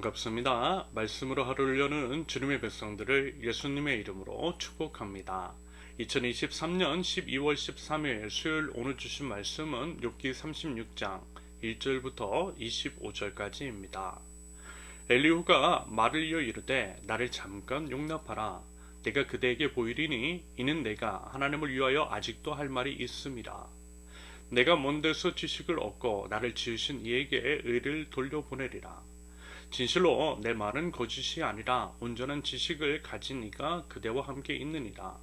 반갑습니다. 말씀으로 하루를 여는 주님의 백성들을 예수님의 이름으로 축복합니다. 2023년 12월 13일 수요일 오늘 주신 말씀은 욥기 36장 1절부터 25절까지입니다. 엘리후가 말을 이어 이르되 나를 잠깐 용납하라. 내가 그대에게 보이리니 이는 내가 하나님을 위하여 아직도 할 말이 있음이라. 내가 먼 데서 지식을 얻고 나를 지으신 이에게 의를 돌려보내리라. 진실로 내 말은 거짓이 아니라 온전한 지식을 가진 이가 그대와 함께 있느니라.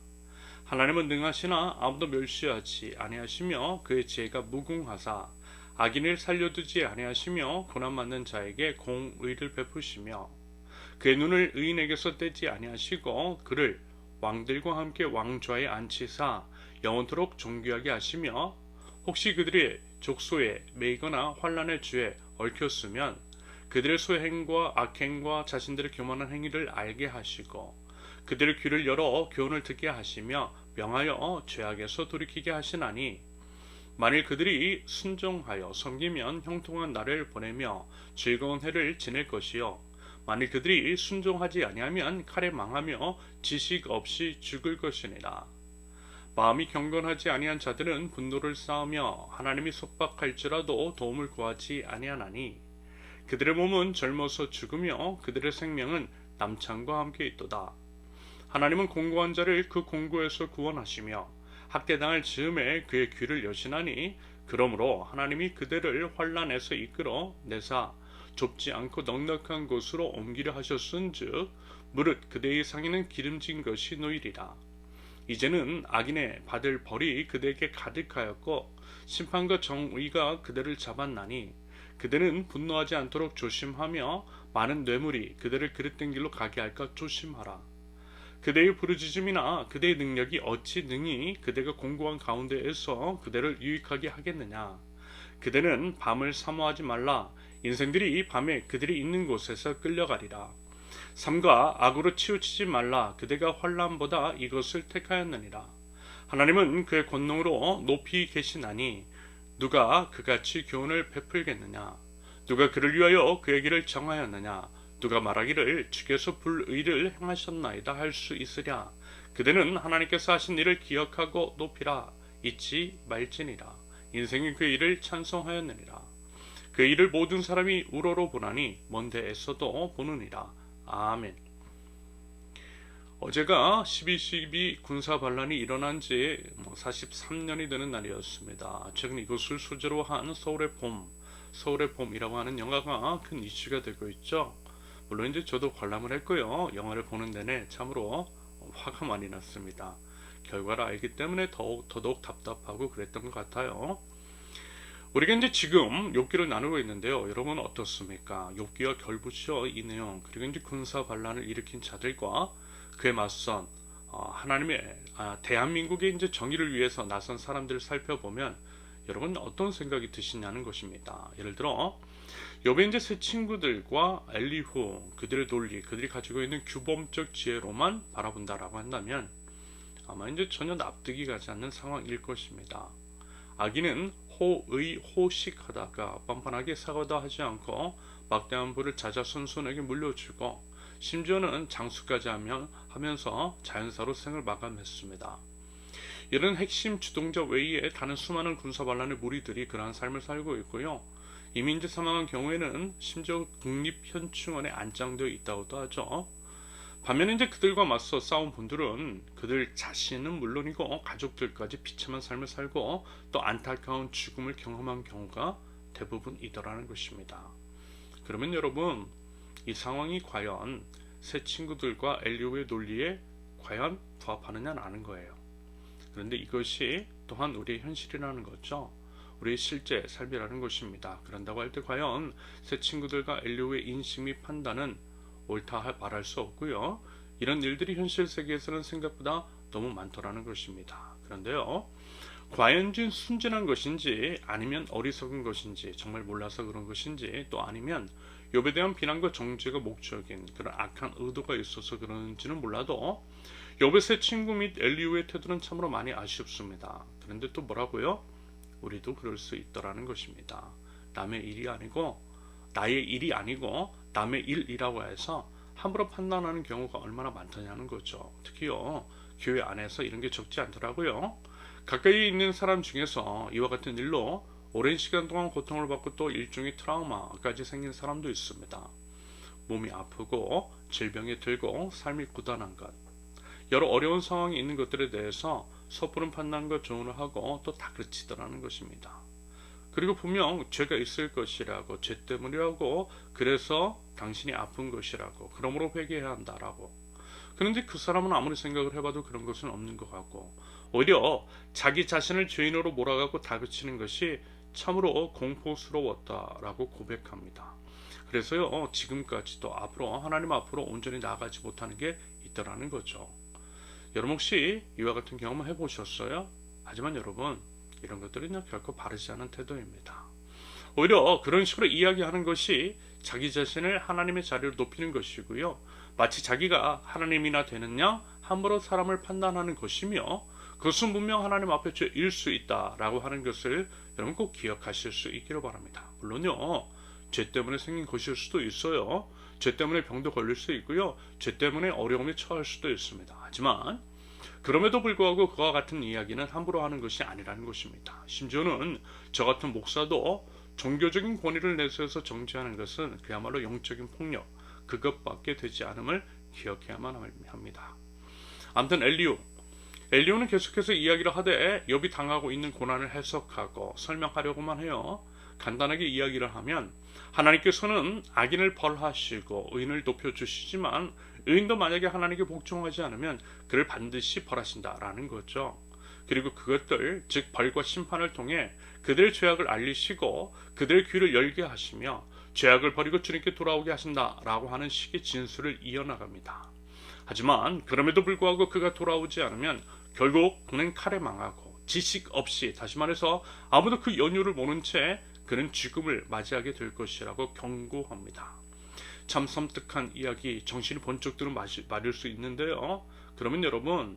하나님은 능하시나 아무도 멸시하지 아니하시며 그의 지혜가 무궁하사 악인을 살려두지 아니하시며 고난받는 자에게 공의를 베푸시며 그의 눈을 의인에게서 떼지 아니하시고 그를 왕들과 함께 왕좌에 앉히사 영원토록 존귀하게 하시며 혹시 그들의 족소에 매이거나 환난의 주에 얽혔으면 그들의 소행과 악행과 자신들의 교만한 행위를 알게 하시고 그들의 귀를 열어 교훈을 듣게 하시며 명하여 죄악에서 돌이키게 하시나니 만일 그들이 순종하여 섬기면 형통한 날을 보내며 즐거운 해를 지낼 것이요 만일 그들이 순종하지 아니하면 칼에 망하며 지식 없이 죽을 것이니라. 마음이 경건하지 아니한 자들은 분노를 쌓으며 하나님이 속박할지라도 도움을 구하지 아니하나니 그들의 몸은 젊어서 죽으며 그들의 생명은 남창과 함께 있도다. 하나님은 공고한 자를 그 공고에서 구원하시며 학대당할 즈음에 그의 귀를 여시나니 그러므로 하나님이 그들을 환난에서 이끌어 내사 좁지 않고 넉넉한 곳으로 옮기려 하셨은즉 무릇 그대의 상에는 기름진 것이 놓이리라. 이제는 악인의 받을 벌이 그대에게 가득하였고 심판과 정의가 그들을 잡았나니 그들은 분노하지 않도록 조심하며 많은 뇌물이 그들을 그릇된 길로 가게 할까 조심하라. 그대의 부르짖음이나 그대의 능력이 어찌 능히 그대가 공고한 가운데에서 그대를 유익하게 하겠느냐. 그대는 밤을 사모하지 말라. 인생들이 밤에 그들이 있는 곳에서 끌려가리라. 삼가 악으로 치우치지 말라. 그대가 환난보다 이것을 택하였느니라. 하나님은 그의 권능으로 높이 계시나니 누가 그같이 교훈을 베풀겠느냐. 누가 그를 위하여 그의 길을 정하였느냐. 누가 말하기를 주께서 불의를 행하셨나이다 할 수 있으랴. 그대는 하나님께서 하신 일을 기억하고 높이라. 잊지 말지니라. 인생이 그의 일을 찬송하였느니라. 그의 일을 모든 사람이 우러러 보나니 먼 데에서도 보느니라. 아멘. 어제가 12.12 군사반란이 일어난 지 43년이 되는 날이었습니다. 최근 이것을 소재로 한 서울의 봄이라고 하는 영화가 큰 이슈가 되고 있죠. 물론 이제 저도 관람을 했고요. 영화를 보는 내내 참으로 화가 많이 났습니다. 결과를 알기 때문에 더더욱 답답하고 그랬던 것 같아요. 우리가 이제 지금 욥기를 나누고 있는데요. 여러분 어떻습니까? 욥기와 결부죠. 이 내용 그리고 이제 군사반란을 일으킨 자들과 그에 맞선 하나님의 대한민국의 이제 정의를 위해서 나선 사람들을 살펴보면 여러분 어떤 생각이 드시냐는 것입니다. 예를 들어 욥의 이제 세 친구들과 엘리후 그들의 논리 그들이 가지고 있는 규범적 지혜로만 바라본다라고 한다면 아마 이제 전혀 납득이 가지 않는 상황일 것입니다. 악인은 호의호식하다가 뻔뻔하게 사과도 하지 않고 막대한 부를 자자손손에게 물려주고 심지어는 장수까지 하면서 자연사로 생을 마감했습니다. 이런 핵심 주동자 외에 다른 수많은 군사반란의 무리들이 그러한 삶을 살고 있고요. 이미 이제 사망한 경우에는 심지어 국립현충원에 안장되어 있다고도 하죠. 반면에 이제 그들과 맞서 싸운 분들은 그들 자신은 물론이고 가족들까지 비참한 삶을 살고 또 안타까운 죽음을 경험한 경우가 대부분이더라는 것입니다. 그러면 여러분 이 상황이 과연 세 친구들과 엘리후의 논리에 과연 부합하느냐는 아는 거예요. 그런데 이것이 또한 우리의 현실이라는 거죠. 우리의 실제 삶이라는 것입니다. 그런다고 할 때 과연 세 친구들과 엘리후의 인식 및 판단은 옳다 말할 수 없고요. 이런 일들이 현실 세계에서는 생각보다 너무 많더라는 것입니다. 그런데요. 과연 순진한 것인지 아니면 어리석은 것인지 정말 몰라서 그런 것인지 또 아니면 욥에 대한 비난과 정죄가 목적인 그런 악한 의도가 있어서 그런지는 몰라도 욥의 세 친구 및 엘리후의 태도는 참으로 많이 아쉽습니다. 그런데 또 뭐라고요? 우리도 그럴 수 있더라는 것입니다. 나의 일이 아니고 남의 일이라고 해서 함부로 판단하는 경우가 얼마나 많다냐는 거죠. 특히요, 교회 안에서 이런 게 적지 않더라고요. 가까이 있는 사람 중에서 이와 같은 일로 오랜 시간 동안 고통을 받고 또 일종의 트라우마까지 생긴 사람도 있습니다. 몸이 아프고 질병에 들고 삶이 고단한 것, 여러 어려운 상황이 있는 것들에 대해서 섣부른 판단과 조언을 하고 또 다그치더라는 것입니다. 그리고 분명 죄가 있을 것이라고, 죄 때문이라고, 그래서 당신이 아픈 것이라고, 그러므로 회개해야 한다라고. 그런데 그 사람은 아무리 생각을 해봐도 그런 것은 없는 것 같고, 오히려 자기 자신을 죄인으로 몰아가고 다그치는 것이 참으로 공포스러웠다라고 고백합니다. 그래서요, 지금까지도 앞으로 하나님 앞으로 온전히 나아가지 못하는 게 있더라는 거죠. 여러분 혹시 이와 같은 경험 해보셨어요? 하지만 여러분, 이런 것들은 결코 바르지 않은 태도입니다. 오히려 그런 식으로 이야기하는 것이 자기 자신을 하나님의 자리로 높이는 것이고요. 마치 자기가 하나님이나 되느냐 함부로 사람을 판단하는 것이며, 그것은 분명 하나님 앞에 죄일 수 있다라고 하는 것을 여러분 꼭 기억하실 수 있기를 바랍니다. 물론요, 죄 때문에 생긴 것일 수도 있어요. 죄 때문에 병도 걸릴 수 있고요. 죄 때문에 어려움에 처할 수도 있습니다. 하지만 그럼에도 불구하고 그와 같은 이야기는 함부로 하는 것이 아니라는 것입니다. 심지어는 저 같은 목사도 종교적인 권위를 내세워서 정죄하는 것은 그야말로 영적인 폭력, 그것밖에 되지 않음을 기억해야만 합니다. 아무튼 엘리후는 계속해서 이야기를 하되 욥이 당하고 있는 고난을 해석하고 설명하려고만 해요. 간단하게 이야기를 하면, 하나님께서는 악인을 벌하시고 의인을 높여주시지만 의인도 만약에 하나님께 복종하지 않으면 그를 반드시 벌하신다라는 거죠. 그리고 그것들, 즉 벌과 심판을 통해 그들의 죄악을 알리시고 그들의 귀를 열게 하시며 죄악을 버리고 주님께 돌아오게 하신다라고 하는 식의 진술을 이어나갑니다. 하지만 그럼에도 불구하고 그가 돌아오지 않으면 결국 그는 칼에 망하고 지식 없이, 다시 말해서 아무도 그 연유를 모른 채 그는 죽음을 맞이하게 될 것이라고 경고합니다. 참 섬뜩한 이야기, 정신이 번쩍 드는 말일 수 있는데요. 그러면 여러분,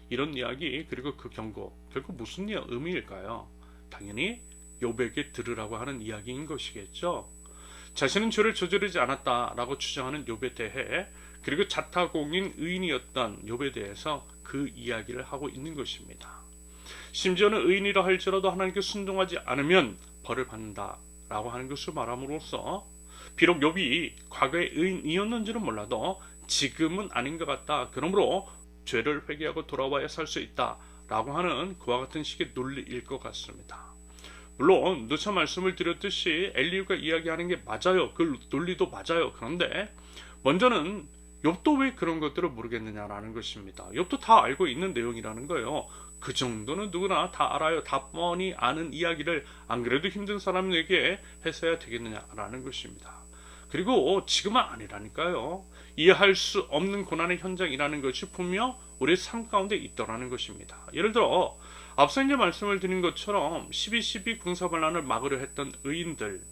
이런 이야기 그리고 그 경고 결국 무슨 의미일까요? 당연히 욥에게 들으라고 하는 이야기인 것이겠죠. 자신은 죄를 저지르지 않았다라고 주장하는 욥에 대해, 그리고 자타공인 의인이었던 욥에 대해서 그 이야기를 하고 있는 것입니다. 심지어는 의인이라 할지라도 하나님께 순종하지 않으면 벌을 받는다라고 하는 것을 말함으로써 비록 욥이 과거에 의인이었는지는 몰라도 지금은 아닌 것 같다, 그러므로 죄를 회개하고 돌아와야 살 수 있다라고 하는 그와 같은 식의 논리일 것 같습니다. 물론 누차 말씀을 드렸듯이 엘리후가 이야기하는 게 맞아요. 그 논리도 맞아요. 그런데 먼저는 욥도 왜 그런 것들을 모르겠느냐라는 것입니다. 욥도 다 알고 있는 내용이라는 거예요. 그 정도는 누구나 다 알아요. 다 뻔히 아는 이야기를 안 그래도 힘든 사람에게 해서야 되겠느냐라는 것입니다. 그리고 지금은 아니라니까요. 이해할 수 없는 고난의 현장이라는 것이 분명 우리의 삶 가운데 있더라는 것입니다. 예를 들어 앞서 이제 말씀을 드린 것처럼 12.12 군사반란을 막으려 했던 의인들,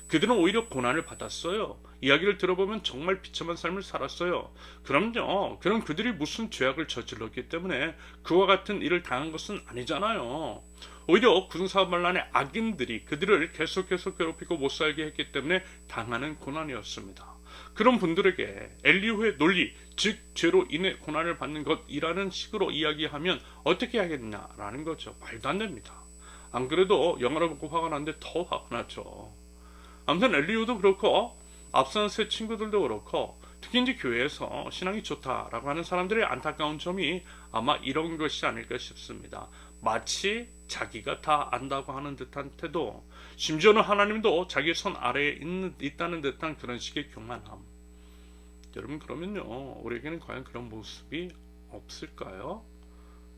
그들은 오히려 고난을 받았어요. 이야기를 들어보면 정말 비참한 삶을 살았어요. 그럼요, 그럼 그들이 무슨 죄악을 저질렀기 때문에 그와 같은 일을 당한 것은 아니잖아요. 오히려 군사반란의 악인들이 그들을 계속해서 괴롭히고 못살게 했기 때문에 당하는 고난이었습니다. 그런 분들에게 엘리후의 논리, 즉 죄로 인해 고난을 받는 것이라는 식으로 이야기하면 어떻게 하겠냐라는 거죠. 말도 안 됩니다. 안 그래도 영화를 보고 화가 났는데 더 화가 나죠. 아무튼 엘리후도 그렇고 앞선 세 친구들도 그렇고, 특히 이제 교회에서 신앙이 좋다라고 하는 사람들의 안타까운 점이 아마 이런 것이 아닐까 싶습니다. 마치 자기가 다 안다고 하는 듯한 태도, 심지어는 하나님도 자기 손 아래에 있다는 듯한 그런 식의 교만함. 여러분, 그러면요, 우리에게는 과연 그런 모습이 없을까요?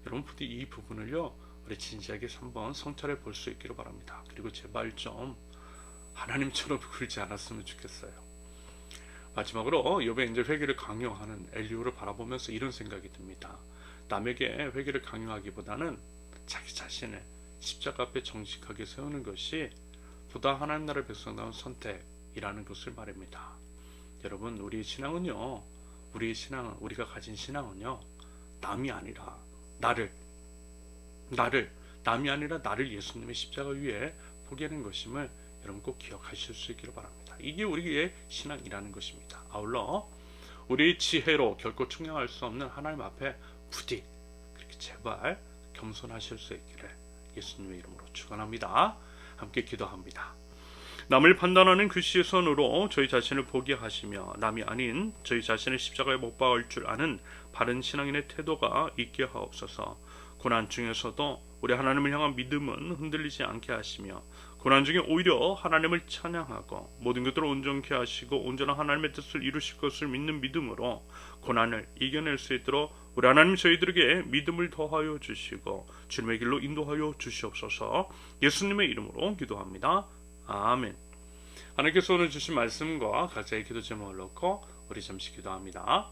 여러분, 부디 이 부분을요, 우리 진지하게 한번 성찰해 볼 수 있기를 바랍니다. 그리고 제발 좀 하나님처럼 굴지 않았으면 좋겠어요. 마지막으로 욥의 이제 회개를 강요하는 엘리후를 바라보면서 이런 생각이 듭니다. 남에게 회개를 강요하기보다는 자기 자신을 십자가 앞에 정직하게 세우는 것이 보다 하나님 나라의 백성다운 선택이라는 것을 말입니다. 여러분, 우리의 신앙은요, 우리가 가진 신앙은요, 남이 아니라 나를 예수님의 십자가 위에 포기하는 것임을 여러분 꼭 기억하실 수 있기를 바랍니다. 이게 우리의 신앙이라는 것입니다. 아울러 우리의 지혜로 결코 측량할 수 없는 하나님 앞에 부디 그렇게 제발 겸손하실 수 있기를 예수님의 이름으로 축원합니다. 함께 기도합니다. 남을 판단하는 그 시선으로 저희 자신을 보게 하시며 남이 아닌 저희 자신을 십자가에 못 박을 줄 아는 바른 신앙인의 태도가 있게 하옵소서. 고난 중에서도 우리 하나님을 향한 믿음은 흔들리지 않게 하시며 고난 중에 오히려 하나님을 찬양하고 모든 것들을 온전케 하시고 온전한 하나님의 뜻을 이루실 것을 믿는 믿음으로 고난을 이겨낼 수 있도록 우리 하나님 저희들에게 믿음을 더하여 주시고 주님의 길로 인도하여 주시옵소서. 예수님의 이름으로 기도합니다. 아멘. 하나님께서 오늘 주신 말씀과 각자의 기도 제목을 놓고 우리 잠시 기도합니다.